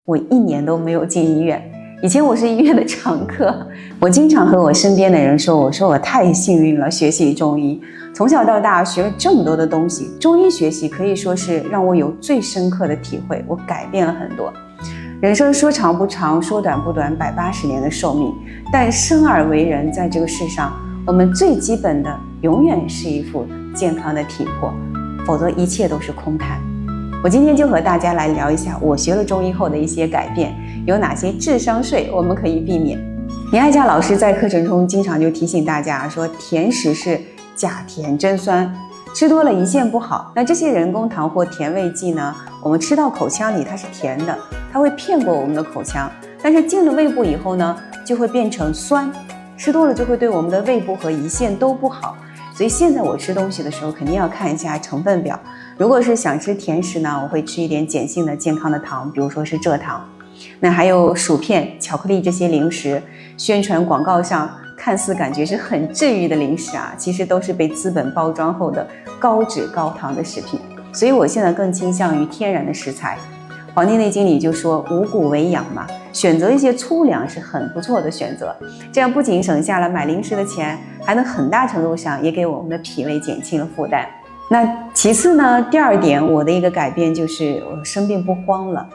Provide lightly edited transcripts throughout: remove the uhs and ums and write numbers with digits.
我1年都没有进医院。以前我是医院的常客，我经常和我身边的人说，我说我太幸运了，学习中医，从小到大学了这么多的东西，中医学习可以说是让我有最深刻的体会，我改变了很多。人生说长不长，说短不短，180年的寿命，但生而为人，在这个世上，我们最基本的永远是一副健康的体魄，否则一切都是空谈。我今天就和大家来聊一下我学了中医后的一些改变，有哪些智商税我们可以避免。林爱佳老师在课程中经常就提醒大家说，甜食是假甜真酸，吃多了胰腺不好。那这些人工糖或甜味剂呢，我们吃到口腔里它是甜的，它会骗过我们的口腔，但是进了胃部以后呢，就会变成酸，吃多了就会对我们的胃部和胰腺都不好。所以现在我吃东西的时候肯定要看一下成分表，如果是想吃甜食呢，我会吃一点碱性的健康的糖，比如说是蔗糖。那还有薯片、巧克力这些零食，宣传广告上看似感觉是很治愈的零食啊，其实都是被资本包装后的高脂高糖的食品。所以我现在更倾向于天然的食材。《黄帝内经》里就说五谷为养嘛，选择一些粗粮是很不错的选择，这样不仅省下了买零食的钱，还能很大程度上也给我们的脾胃减轻了负担。那其次呢，第二点我的一个改变就是我生病不慌了。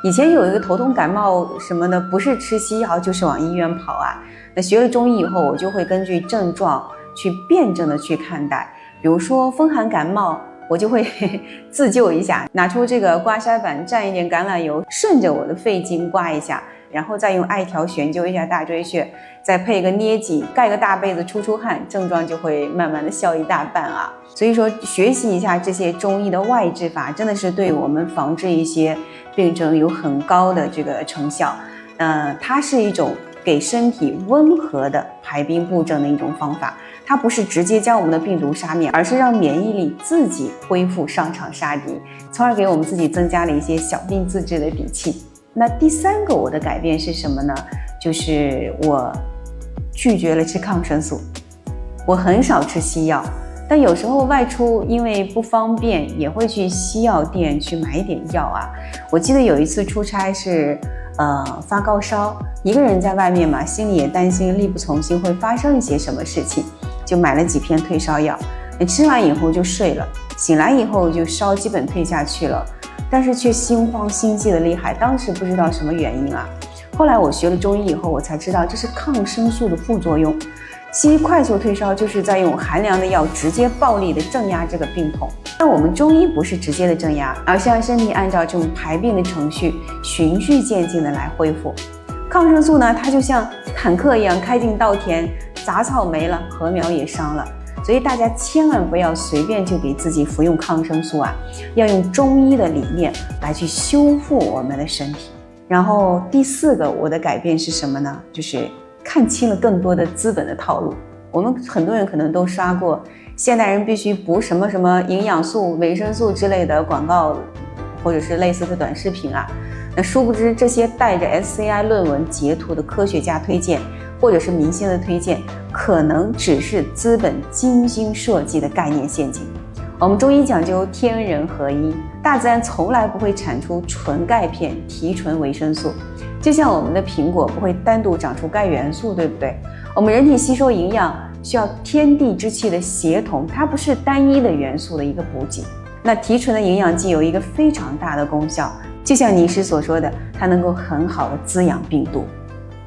以前有一个头痛感冒什么的，不是吃西药就是往医院跑啊。那学了中医以后，我就会根据症状去辩证的去看待。比如说风寒感冒，我就会自救一下，拿出这个刮痧板，蘸一点橄榄油，顺着我的肺经刮一下，然后再用艾条悬灸一下大椎穴，再配个捏脊，盖个大被子出汗，症状就会慢慢的消一大半啊。所以说学习一下这些中医的外治法，真的是对我们防治一些病症有很高的这个成效。它是一种给身体温和的排兵布阵的一种方法，它不是直接将我们的病毒杀灭，而是让免疫力自己恢复上场杀敌，从而给我们自己增加了一些小病自治的底气。那第三个我的改变是什么呢？就是我拒绝了吃抗生素。我很少吃西药，但有时候外出因为不方便，也会去西药店去买一点药啊。我记得有一次出差是发高烧，一个人在外面嘛，心里也担心力不从心会发生一些什么事情，就买了几片退烧药。吃完以后就睡了，醒来以后就烧基本退下去了，但是却心慌心悸的厉害，当时不知道什么原因啊。后来我学了中医以后，我才知道这是抗生素的副作用。西医快速退烧就是在用寒凉的药直接暴力的镇压这个病痛，但我们中医不是直接的镇压，而是让身体按照这种排病的程序循序渐进的来恢复。抗生素呢，它就像坦克一样开进稻田，杂草没了，禾苗也伤了。所以大家千万不要随便就给自己服用抗生素啊，要用中医的理念来去修复我们的身体。然后第四个我的改变是什么呢？就是看清了更多的资本的套路。我们很多人可能都刷过现代人必须补什么什么营养素、维生素之类的广告，或者是类似的短视频啊。那殊不知这些带着 SCI 论文截图的科学家推荐，或者是明星的推荐，可能只是资本精心设计的概念陷阱。我们中医讲究天人合一，大自然从来不会产出纯钙片、提纯维生素，就像我们的苹果不会单独长出钙元素，对不对？我们人体吸收营养需要天地之气的协同，它不是单一的元素的一个补给。那提纯的营养剂有一个非常大的功效，就像尼师所说的，它能够很好的滋养病毒。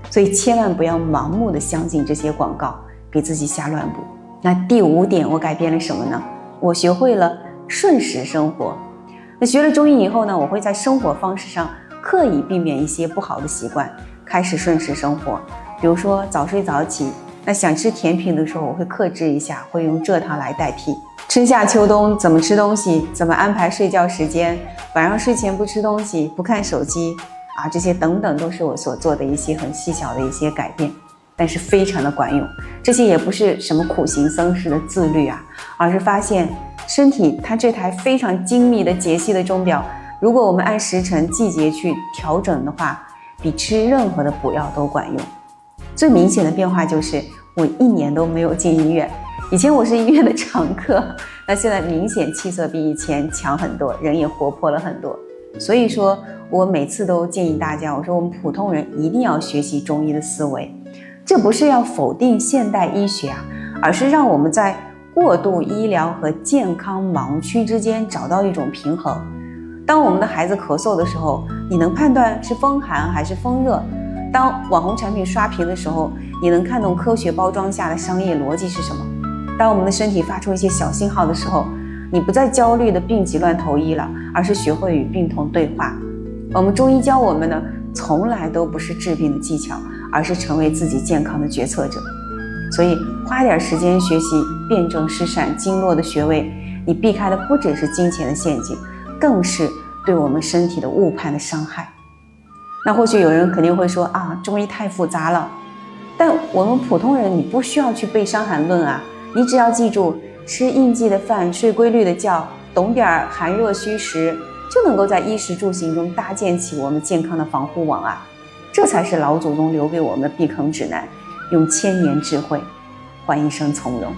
所以千万不要盲目的相信这些广告，给自己瞎乱补。那第5点我改变了什么呢？我学会了顺时生活。那学了中医以后呢，我会在生活方式上刻意避免一些不好的习惯，开始顺时生活。比如说早睡早起，那想吃甜品的时候我会克制一下，会用蔗糖来代替。春夏秋冬怎么吃东西，怎么安排睡觉时间，晚上睡前不吃东西，不看手机啊，这些等等都是我所做的一些很细小的一些改变，但是非常的管用。这些也不是什么苦行僧式的自律啊，而是发现身体它这台非常精密的节气的钟表，如果我们按时辰季节去调整的话，比吃任何的补药都管用。最明显的变化就是我1年都没有进医院。以前我是医院的常客，那现在明显气色比以前强很多，人也活泼了很多。所以说我每次都建议大家，我说我们普通人一定要学习中医的思维，这不是要否定现代医学啊，而是让我们在过度医疗和健康盲区之间找到一种平衡。当我们的孩子咳嗽的时候，你能判断是风寒还是风热？当网红产品刷屏的时候，你能看懂科学包装下的商业逻辑是什么？当我们的身体发出一些小信号的时候，你不再焦虑的病急乱投医了，而是学会与病童对话。我们中医教我们的从来都不是治病的技巧，而是成为自己健康的决策者。所以花点时间学习辨证施散经络的穴位，你避开的不只是金钱的陷阱，更是对我们身体的误判的伤害。那或许有人肯定会说啊，中医太复杂了，但我们普通人你不需要去背伤寒论啊，你只要记住吃应季的饭，睡规律的觉，懂点寒热虚实，就能够在衣食住行中搭建起我们健康的防护网啊！这才是老祖宗留给我们的避坑指南，用千年智慧换一生从容。